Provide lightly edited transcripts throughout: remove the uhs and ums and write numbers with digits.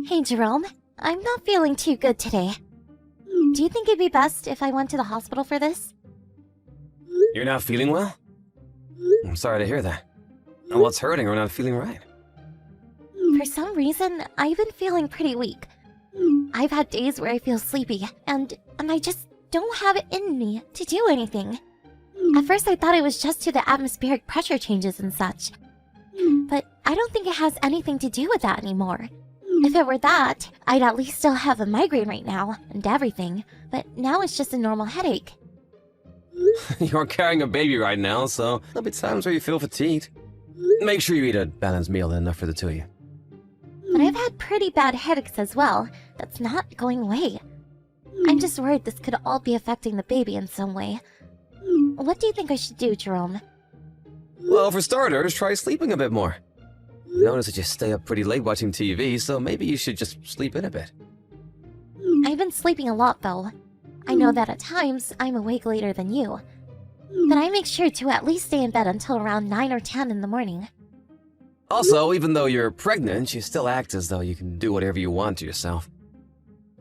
Hey Jerome, I'm not feeling too good today. Do you think it'd be best if I went to the hospital for this? You're not feeling well? I'm sorry to hear that. What's hurting or not feeling right? For some reason, I've been feeling pretty weak. I've had days where I feel sleepy, and I just don't have it in me to do anything. At first I thought it was just to the atmospheric pressure changes and such. But I don't think it has anything to do with that anymore. If it were that, I'd at least still have a migraine right now, and everything. But now it's just a normal headache. You're carrying a baby right now, so there'll be times where you feel fatigued. Make sure you eat a balanced meal enough for the two of you. But I've had pretty bad headaches as well. That's not going away. I'm just worried this could all be affecting the baby in some way. What do you think I should do, Jerome? Well, for starters, try sleeping a bit more. Notice that you stay up pretty late watching TV, so maybe you should just sleep in a bit. I've been sleeping a lot, though. I know that at times I'm awake later than you. But I make sure to at least stay in bed until around 9 or 10 in the morning. Also, even though you're pregnant, you still act as though you can do whatever you want to yourself.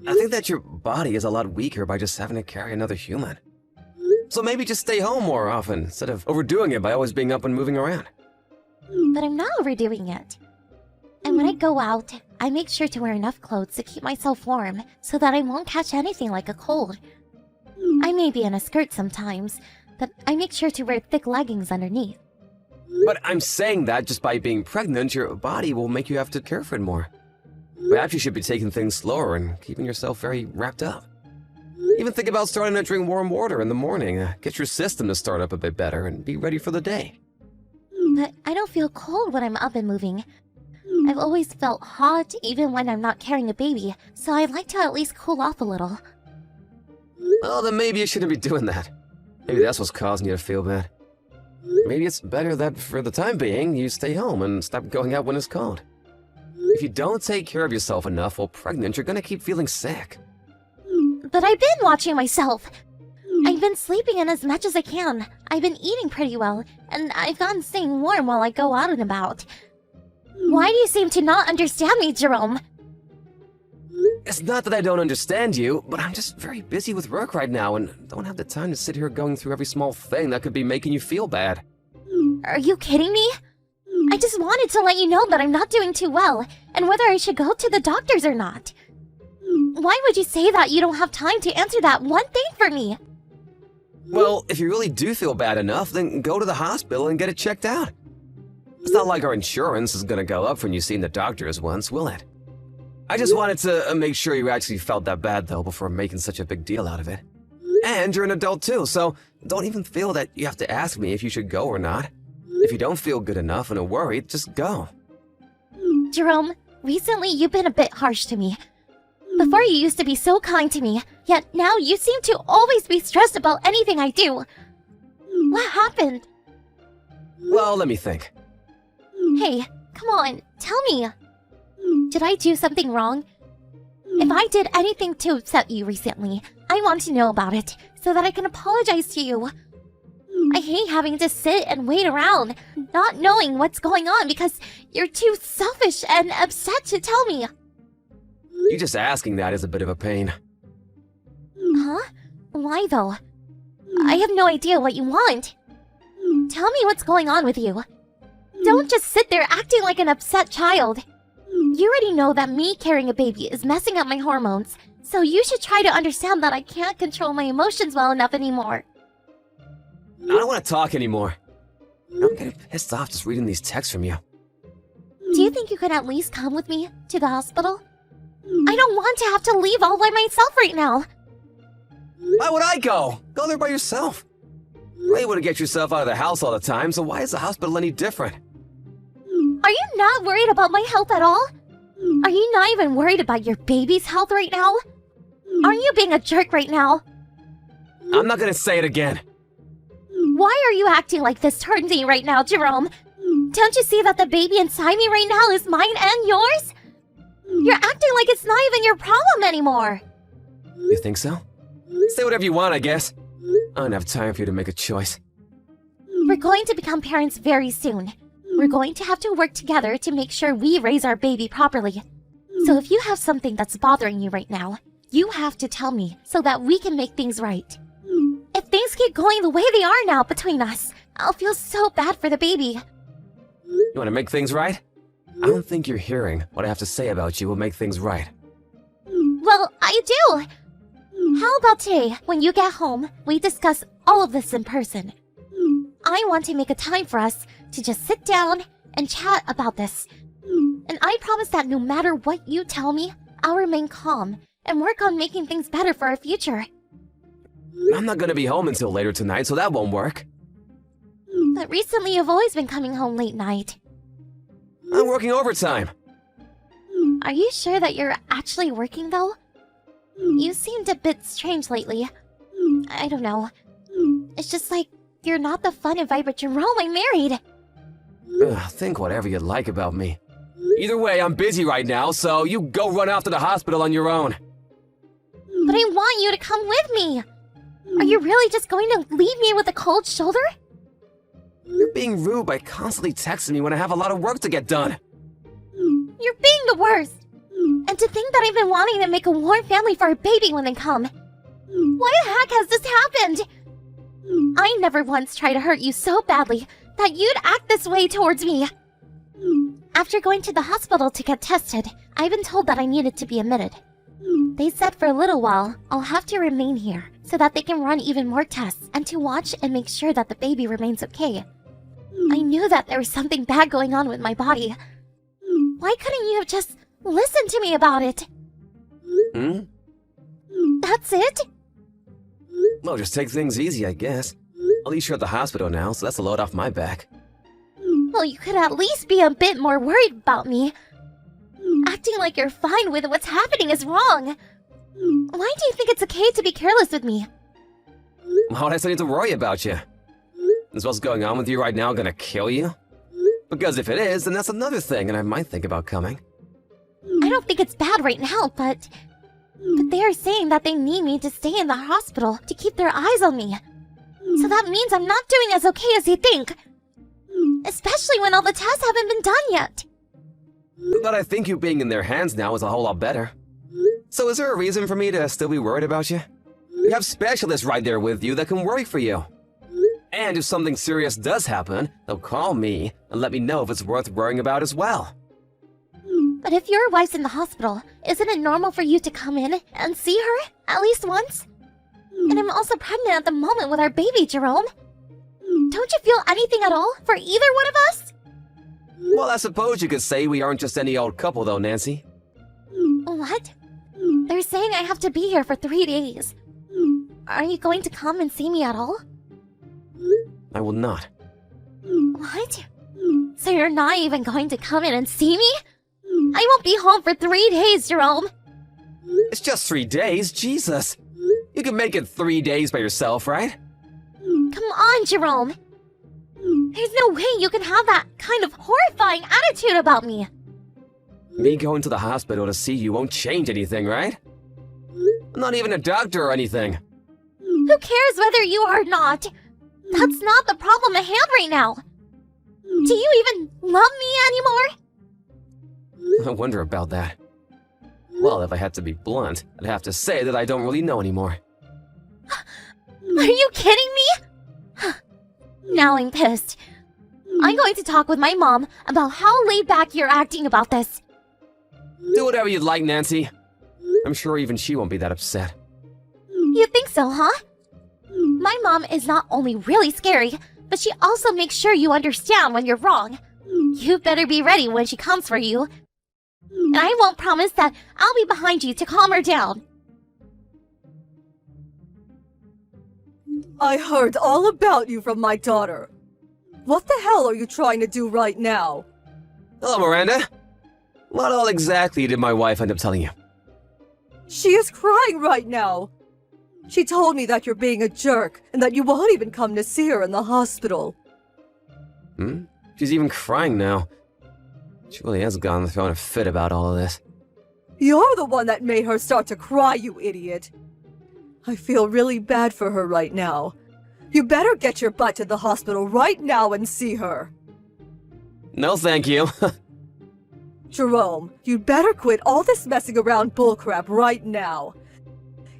I think that your body is a lot weaker by just having to carry another human. So maybe just stay home more often, instead of overdoing it by always being up and moving around. But I'm not overdoing it. And when I go out, I make sure to wear enough clothes to keep myself warm so that I won't catch anything like a cold. I may be in a skirt sometimes, but I make sure to wear thick leggings underneath. But I'm saying that just by being pregnant, your body will make you have to care for it more. Perhaps you should be taking things slower and keeping yourself very wrapped up. Even think about starting to drink warm water in the morning. Get your system to start up a bit better and be ready for the day. But I don't feel cold when I'm up and moving. I've always felt hot even when I'm not carrying a baby, so I'd like to at least cool off a little. Well, then maybe you shouldn't be doing that. Maybe that's what's causing you to feel bad. Maybe it's better that for the time being, you stay home and stop going out when it's cold. If you don't take care of yourself enough while pregnant, you're gonna keep feeling sick. But I've been watching myself. I've been sleeping in as much as I can. I've been eating pretty well, and I've gotten staying warm while I go out and about. Why do you seem to not understand me, Jerome? It's not that I don't understand you, but I'm just very busy with work right now and don't have the time to sit here going through every small thing that could be making you feel bad. Are you kidding me? I just wanted to let you know that I'm not doing too well, and whether I should go to the doctors or not. Why would you say that you don't have time to answer that one thing for me? Well, if you really do feel bad enough, then go to the hospital and get it checked out. It's not like our insurance is gonna go up when you've seen the doctors once, will it? I just wanted to make sure you actually felt that bad, though, before making such a big deal out of it. And you're an adult, too, so don't even feel that you have to ask me if you should go or not. If you don't feel good enough and are worried, just go. Jerome, recently you've been a bit harsh to me. Before you used to be so kind to me, yet now you seem to always be stressed about anything I do. What happened? Well, let me think. Hey, come on, tell me. Did I do something wrong? If I did anything to upset you recently, I want to know about it, so that I can apologize to you. I hate having to sit and wait around, not knowing what's going on because you're too selfish and upset to tell me. You just asking that is a bit of a pain. Huh? Why though? I have no idea what you want. Tell me what's going on with you. Don't just sit there acting like an upset child. You already know that me carrying a baby is messing up my hormones, so you should try to understand that I can't control my emotions well enough anymore. I don't want to talk anymore. I'm getting pissed off just reading these texts from you. Do you think you could at least come with me to the hospital? I don't want to have to leave all by myself right now. Why would I go? Go there by yourself. You're able to get yourself out of the house all the time, so why is the hospital any different? Are you not worried about my health at all? Are you not even worried about your baby's health right now? Aren't you being a jerk right now? I'm not gonna say it again. Why are you acting like this towards me right now, Jerome? Don't you see that the baby inside me right now is mine and yours? You're acting like it's not even your problem anymore. You think so? Say whatever you want, I guess. I don't have time for you to make a choice. We're going to become parents very soon. We're going to have to work together to make sure we raise our baby properly. So if you have something that's bothering you right now, you have to tell me so that we can make things right. If things keep going the way they are now between us, I'll feel so bad for the baby. You want to make things right? I don't think you're hearing what I have to say about you will make things right. Well, I do! How about today, when you get home, we discuss all of this in person? I want to make a time for us to just sit down and chat about this. And I promise that no matter what you tell me, I'll remain calm and work on making things better for our future. I'm not gonna be home until later tonight, so that won't work. But recently you've always been coming home late night. I'm working overtime. Are you sure that you're actually working, though? You seemed a bit strange lately. I don't know. It's just like you're not the fun and vibrant Jerome I married. Think whatever you'd like about me. Either way, I'm busy right now, so you go run off to the hospital on your own. But I want you to come with me. Are you really just going to leave me with a cold shoulder? You're being rude by constantly texting me when I have a lot of work to get done. You're being the worst. And to think that I've been wanting to make a warm family for our baby when they come. Why the heck has this happened? I never once tried to hurt you so badly that you'd act this way towards me. After going to the hospital to get tested, I've been told that I needed to be admitted. They said for a little while, I'll have to remain here so that they can run even more tests and to watch and make sure that the baby remains okay. I knew that there was something bad going on with my body. Why couldn't you have just listened to me about it? That's it? Well, just take things easy, I guess. At least you're at the hospital now, so that's a load off my back. Well, you could at least be a bit more worried about me. Acting like you're fine with what's happening is wrong. Why do you think it's okay to be careless with me? Why would I need to worry about you? Is what's going on with you right now gonna kill you? Because if it is, then that's another thing, and I might think about coming. I don't think it's bad right now, but they are saying that they need me to stay in the hospital to keep their eyes on me. So that means I'm not doing as okay as you think. Especially when all the tests haven't been done yet. But I think you being in their hands now is a whole lot better. So is there a reason for me to still be worried about you? You have specialists right there with you that can worry for you. And if something serious does happen, they'll call me and let me know if it's worth worrying about as well. But if your wife's in the hospital, isn't it normal for you to come in and see her at least once? And I'm also pregnant at the moment with our baby, Jerome. Don't you feel anything at all for either one of us? Well, I suppose you could say we aren't just any old couple though, Nancy. What? They're saying I have to be here for 3 days. Are you going to come and see me at all? I will not. What? So you're not even going to come in and see me? I won't be home for 3 days, Jerome. It's just 3 days, Jesus. You can make it 3 days by yourself, right? Come on, Jerome. There's no way you can have that kind of horrifying attitude about me. Me going to the hospital to see you won't change anything, right? I'm not even a doctor or anything. Who cares whether you are or not? That's not the problem at hand right now. Do you even love me anymore? I wonder about that. Well, if I had to be blunt, I'd have to say that I don't really know anymore. Are you kidding me? Now I'm pissed. I'm going to talk with my mom about how laid back you're acting about this. Do whatever you'd like, Nancy. I'm sure even she won't be that upset. You think so, huh? My mom is not only really scary, but she also makes sure you understand when you're wrong. You better be ready when she comes for you. And I won't promise that I'll be behind you to calm her down. I heard all about you from my daughter. What the hell are you trying to do right now? Hello, Miranda. What all exactly did my wife end up telling you? She is crying right now. She told me that you're being a jerk and that you won't even come to see her in the hospital. She's even crying now. She really has gone throwing a fit about all of this. You're the one that made her start to cry, you idiot. I feel really bad for her right now. You better get your butt to the hospital right now and see her. No, thank you. Jerome, you'd better quit all this messing around bullcrap right now.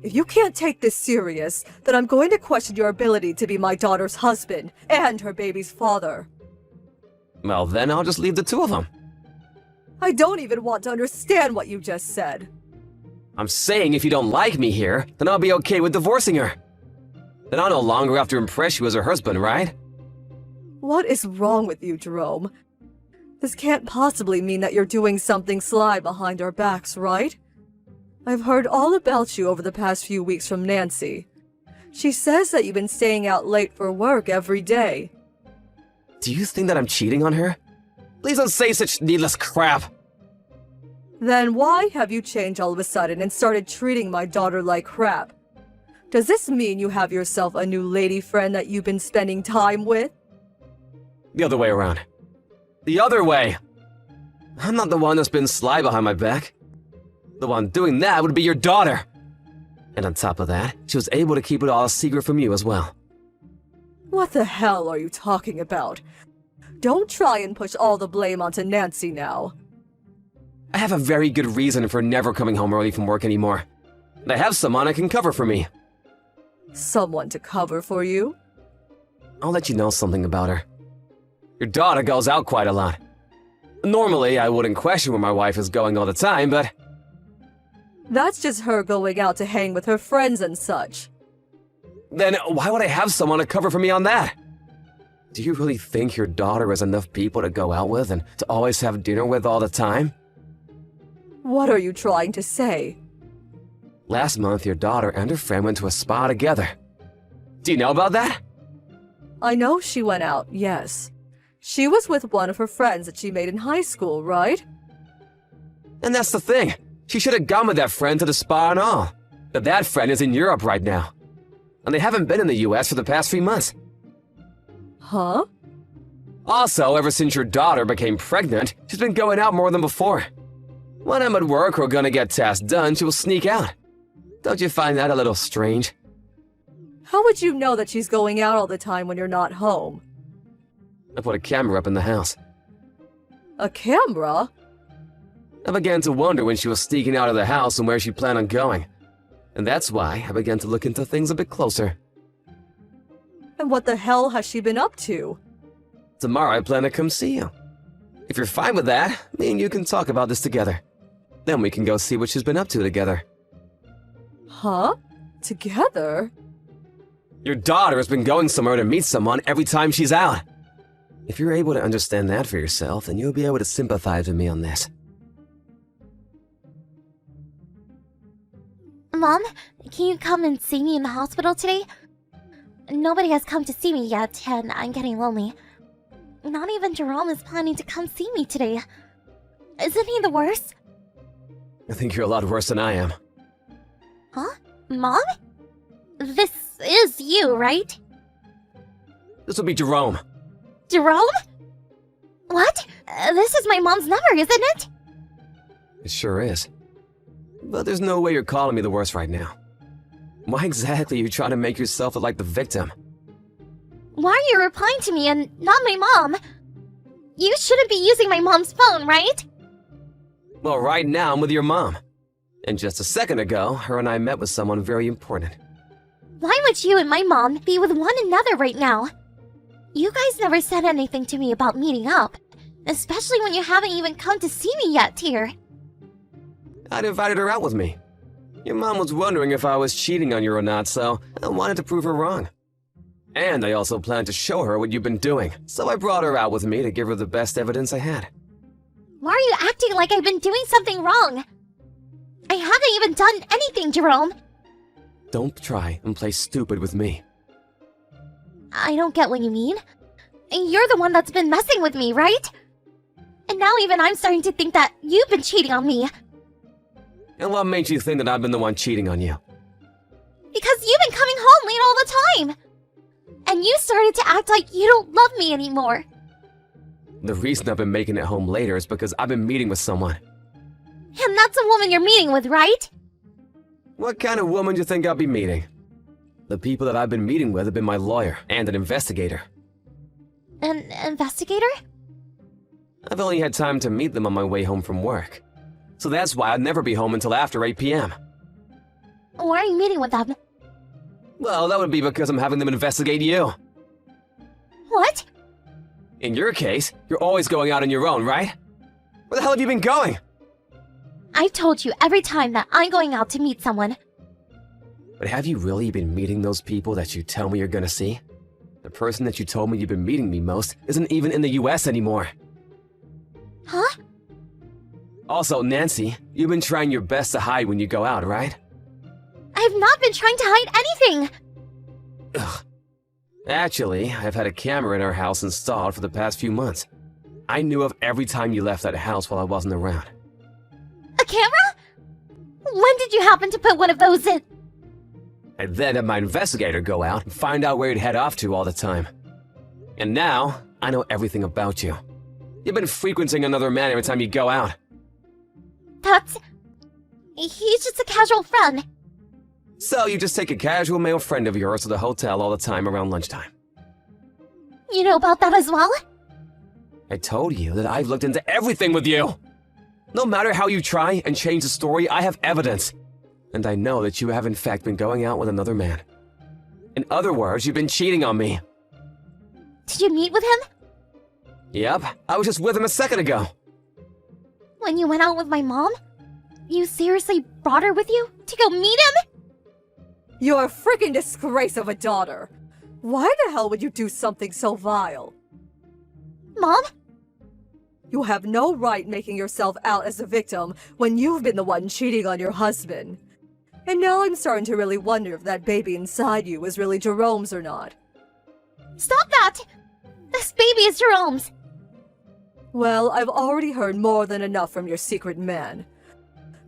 If you can't take this serious, then I'm going to question your ability to be my daughter's husband and her baby's father. Well, then I'll just leave the two of them. I don't even want to understand what you just said. I'm saying if you don't like me here, then I'll be okay with divorcing her. Then I'll no longer have to impress you as her husband, right? What is wrong with you, Jerome? This can't possibly mean that you're doing something sly behind our backs, right? I've heard all about you over the past few weeks from Nancy. She says that you've been staying out late for work every day. Do you think that I'm cheating on her? Please don't say such needless crap. Then why have you changed all of a sudden and started treating my daughter like crap? Does this mean you have yourself a new lady friend that you've been spending time with? The other way around. The other way! I'm not the one that's been sly behind my back. The one doing that would be your daughter. And on top of that, she was able to keep it all a secret from you as well. What the hell are you talking about? Don't try and push all the blame onto Nancy now. I have a very good reason for never coming home early from work anymore. And I have someone that can cover for me. Someone to cover for you? I'll let you know something about her. Your daughter goes out quite a lot. Normally, I wouldn't question where my wife is going all the time, but... That's just her going out to hang with her friends and such. Then why would I have someone to cover for me on that? Do you really think your daughter has enough people to go out with and to always have dinner with all the time? What are you trying to say? Last month, your daughter and her friend went to a spa together. Do you know about that? I know she went out, yes. She was with one of her friends that she made in high school, right? And that's the thing. She should have gone with that friend to the spa and all. But that friend is in Europe right now. And they haven't been in the US for the past 3 months. Huh? Also, ever since your daughter became pregnant, she's been going out more than before. When I'm at work or gonna get tasks done, she will sneak out. Don't you find that a little strange? How would you know that she's going out all the time when you're not home? I put a camera up in the house. A camera? I began to wonder when she was sneaking out of the house and where she planned on going. And that's why I began to look into things a bit closer. And what the hell has she been up to? Tomorrow I plan to come see you. If you're fine with that, me and you can talk about this together. Then we can go see what she's been up to together. Huh? Together? Your daughter has been going somewhere to meet someone every time she's out. If you're able to understand that for yourself, then you'll be able to sympathize with me on this. Mom, can you come and see me in the hospital today? Nobody has come to see me yet, and I'm getting lonely. Not even Jerome is planning to come see me today. Isn't he the worst? I think you're a lot worse than I am. Huh? Mom? This is you, right? This will be Jerome. Jerome? What? This is my mom's number, isn't it? It sure is. But there's no way you're calling me the worst right now. Why exactly are you trying to make yourself look like the victim? Why are you replying to me and not my mom? You shouldn't be using my mom's phone, right? Well, right now I'm with your mom. And just a second ago, her and I met with someone very important. Why would you and my mom be with one another right now? You guys never said anything to me about meeting up, especially when you haven't even come to see me yet, dear. I'd invited her out with me. Your mom was wondering if I was cheating on you or not, so I wanted to prove her wrong. And I also planned to show her what you've been doing, so I brought her out with me to give her the best evidence I had. Why are you acting like I've been doing something wrong? I haven't even done anything, Jerome. Don't try and play stupid with me. I don't get what you mean. You're the one that's been messing with me, right? And now even I'm starting to think that you've been cheating on me. And what made you think that I've been the one cheating on you? Because you've been coming home late all the time. And you started to act like you don't love me anymore. The reason I've been making it home later is because I've been meeting with someone. And that's a woman you're meeting with, right? What kind of woman do you think I'll be meeting? The people that I've been meeting with have been my lawyer and an investigator. An investigator? I've only had time to meet them on my way home from work. So that's why I'd never be home until after 8 p.m. Why are you meeting with them? Well, that would be because I'm having them investigate you. What? In your case, you're always going out on your own, right? Where the hell have you been going? I've told you every time that I'm going out to meet someone. But have you really been meeting those people that you tell me you're gonna see? The person that you told me you've been meeting me most isn't even in the US anymore. Huh? Also, Nancy, you've been trying your best to hide when you go out, right? I've not been trying to hide anything! Ugh. Actually, I've had a camera in our house installed for the past few months. I knew of every time you left that house while I wasn't around. A camera? When did you happen to put one of those in? I then had my investigator go out and find out where you'd head off to all the time. And now, I know everything about you. You've been frequenting another man every time you go out. He's just a casual friend. So you just take a casual male friend of yours to the hotel all the time around lunchtime. You know about that as well? I told you that I've looked into everything with you. No matter how you try and change the story, I have evidence. And I know that you have in fact been going out with another man. In other words, you've been cheating on me. Did you meet with him? Yep, I was just with him a second ago. When you went out with my mom? You seriously brought her with you to go meet him? You're a freaking disgrace of a daughter. Why the hell would you do something so vile? Mom? You have no right making yourself out as a victim when you've been the one cheating on your husband. And now I'm starting to really wonder if that baby inside you is really Jerome's or not. Stop that! This baby is Jerome's! Well, I've already heard more than enough from your secret man.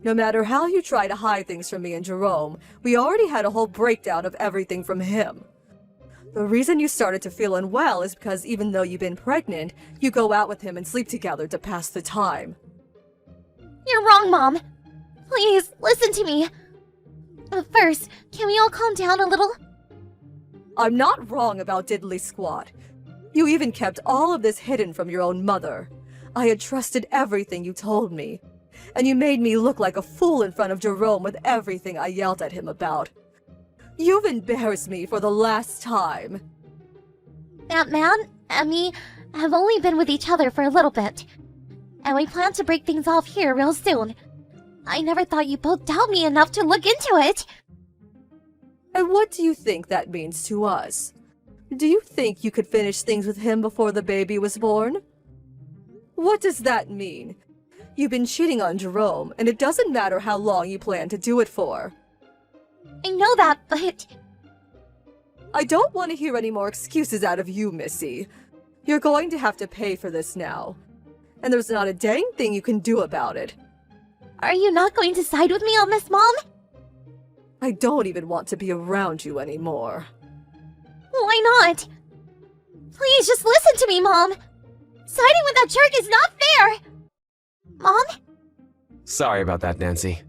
No matter how you try to hide things from me and Jerome, we already had a whole breakdown of everything from him. The reason you started to feel unwell is because even though you've been pregnant, you go out with him and sleep together to pass the time. You're wrong, Mom. Please, listen to me. But first, can we all calm down a little? I'm not wrong about diddly squat. You even kept all of this hidden from your own mother. I had trusted everything you told me. And you made me look like a fool in front of Jerome with everything I yelled at him about. You've embarrassed me for the last time. That man and me have only been with each other for a little bit. And we plan to break things off here real soon. I never thought you both doubt me enough to look into it. And what do you think that means to us? Do you think you could finish things with him before the baby was born? What does that mean? You've been cheating on Jerome, and it doesn't matter how long you plan to do it for. I know that, but... I don't want to hear any more excuses out of you, Missy. You're going to have to pay for this now. And there's not a dang thing you can do about it. Are you not going to side with me on this, Mom? I don't even want to be around you anymore. Why not? Please just listen to me, Mom. Siding with that jerk is not fair. Mom? Sorry about that, Nancy.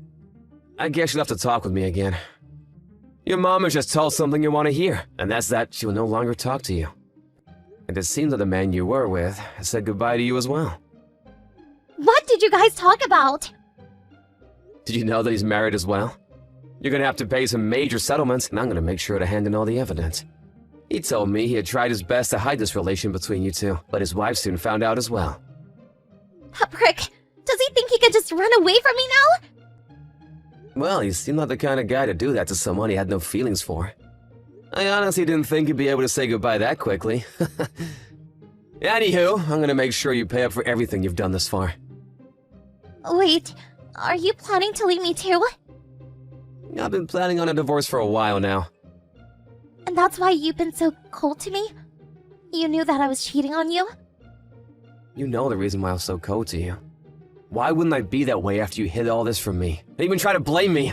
I guess you'll have to talk with me again. Your mom has just told something you want to hear, and that's that she will no longer talk to you. And it seems that the man you were with has said goodbye to you as well. What did you guys talk about? Did you know that he's married as well? You're gonna have to pay some major settlements, and I'm gonna make sure to hand in all the evidence. He told me he had tried his best to hide this relation between you two, but his wife soon found out as well. That prick! Does he think he could just run away from me now? Well, he seemed like the kind of guy to do that to someone he had no feelings for. I honestly didn't think he'd be able to say goodbye that quickly. Anywho, I'm gonna make sure you pay up for everything you've done this far. Wait, are you planning to leave me too? I've been planning on a divorce for a while now. And that's why you've been so cold to me? You knew that I was cheating on you? You know the reason why I was so cold to you. Why wouldn't I be that way after you hid all this from me, and even try to blame me?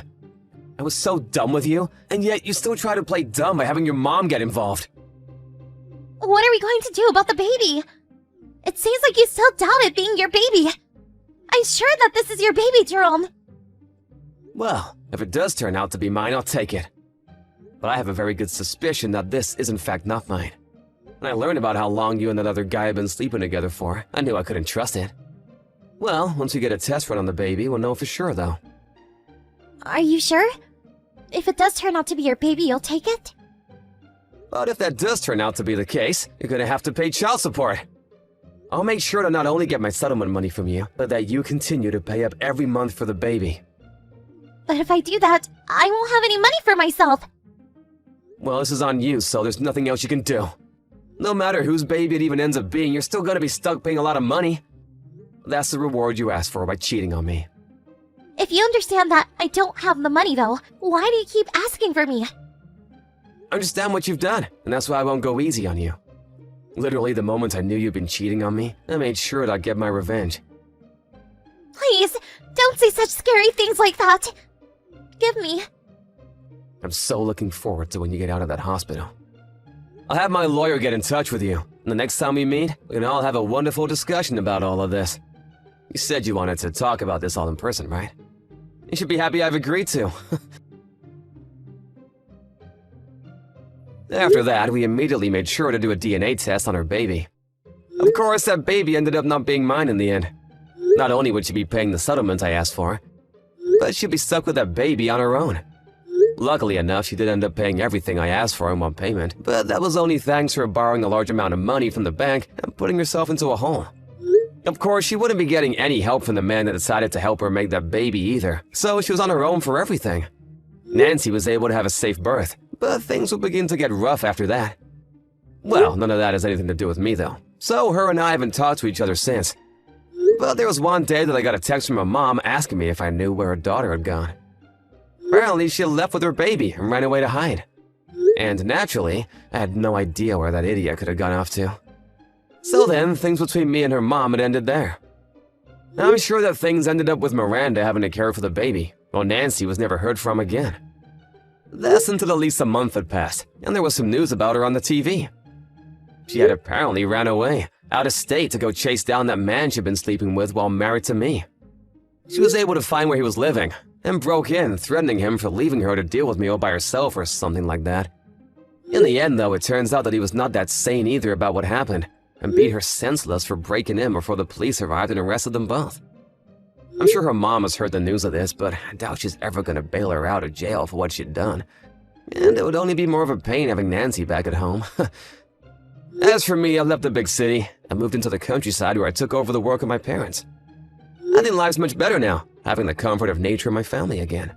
I was so done with you, and yet you still try to play dumb by having your mom get involved. What are we going to do about the baby? It seems like you still doubt it being your baby. I'm sure that this is your baby, Jerome. Well, if it does turn out to be mine, I'll take it. But I have a very good suspicion that this is in fact not mine. When I learned about how long you and that other guy had been sleeping together for, I knew I couldn't trust it. Well, once we get a test run on the baby, we'll know for sure, though. Are you sure? If it does turn out to be your baby, you'll take it? But if that does turn out to be the case, you're gonna have to pay child support. I'll make sure to not only get my settlement money from you, but that you continue to pay up every month for the baby. But if I do that, I won't have any money for myself. Well, this is on you, so there's nothing else you can do. No matter whose baby it even ends up being, you're still gonna be stuck paying a lot of money. That's the reward you asked for by cheating on me. If you understand that I don't have the money, though, why do you keep asking for me? I understand what you've done, and that's why I won't go easy on you. Literally, the moment I knew you'd been cheating on me, I made sure that I'd get my revenge. Please, don't say such scary things like that. Give me. I'm so looking forward to when you get out of that hospital. I'll have my lawyer get in touch with you, and the next time we meet, we can all have a wonderful discussion about all of this. You said you wanted to talk about this all in person, right? You should be happy I've agreed to. After that, we immediately made sure to do a DNA test on her baby. Of course, that baby ended up not being mine in the end. Not only would she be paying the settlement I asked for, but she'd be stuck with that baby on her own. Luckily enough, she did end up paying everything I asked for in one payment, but that was only thanks to her borrowing a large amount of money from the bank and putting herself into a hole. Of course, she wouldn't be getting any help from the man that decided to help her make that baby either, so she was on her own for everything. Nancy was able to have a safe birth, but things would begin to get rough after that. Well, none of that has anything to do with me, though, so her and I haven't talked to each other since. But there was one day that I got a text from her mom asking me if I knew where her daughter had gone. Apparently, she had left with her baby and ran away to hide. And naturally, I had no idea where that idiot could have gone off to. So then, things between me and her mom had ended there. I'm sure that things ended up with Miranda having to care for the baby, while Nancy was never heard from again. This until at least a month had passed, and there was some news about her on the TV. She had apparently ran away, out of state to go chase down that man she'd been sleeping with while married to me. She was able to find where he was living, and broke in, threatening him for leaving her to deal with me all by herself or something like that. In the end, though, it turns out that he was not that sane either about what happened, and beat her senseless for breaking in before the police arrived and arrested them both. I'm sure her mom has heard the news of this, but I doubt she's ever gonna bail her out of jail for what she'd done. And it would only be more of a pain having Nancy back at home. As for me, I left the big city and moved into the countryside where I took over the work of my parents. I think life's much better now, having the comfort of nature and my family again.